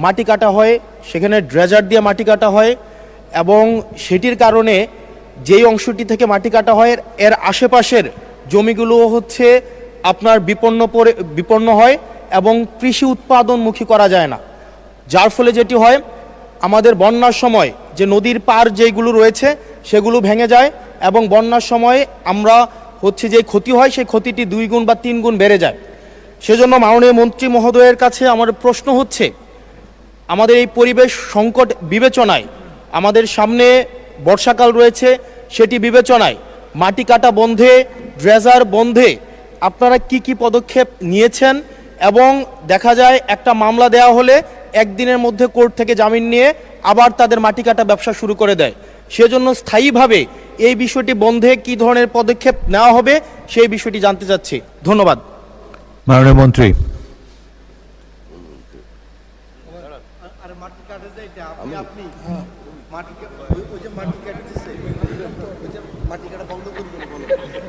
মাটি কাটা হয়, সেখানে ড্রেজার দিয়ে মাটি কাটা হয় এবং সেটির কারণে যেই অংশটি থেকে মাটি কাটা হয় এর আশেপাশের জমিগুলো হচ্ছে আপনার বিপন্ন হয় এবং কৃষি উৎপাদনমুখী করা যায় না, যার ফলে যেটি হয় আমাদের বন্যার সময় যে নদীর পার যেগুলো রয়েছে সেগুলো ভেঙে যায় এবং বন্যার সময় আমরা হচ্ছে যে ক্ষতি হয় সেই ক্ষতিটি 2 গুণ বা 3 গুণ বেড়ে যায়। সেজন্য মাননীয় মন্ত্রী মহোদয়ের কাছে আমার প্রশ্ন হচ্ছে, আমাদের এই পরিবেশ সংকট বিবেচনায় আমাদের সামনে বর্ষাকাল রয়েছে, সেটি বিবেচনায় মাটি কাটা বন্ধে, ড্রেজার বন্ধে আপনারা কি কি পদক্ষেপ নিয়েছেন এবং দেখা যায় একটা মামলা দেওয়া হলে একদিনের মধ্যে কোর্ট থেকে জামিন নিয়ে আবার তাদের মাটি কাটা ব্যবসা শুরু করে দেয়, সেজন্য স্থায়ীভাবে এই বিষয়টি বন্ধে কি ধরনের পদক্ষেপ নেওয়া হবে সেই বিষয়টি জানতে চাচ্ছি। ধন্যবাদ। মাননীয় মন্ত্রী। মাটি কাটা বন্ধ করবেন।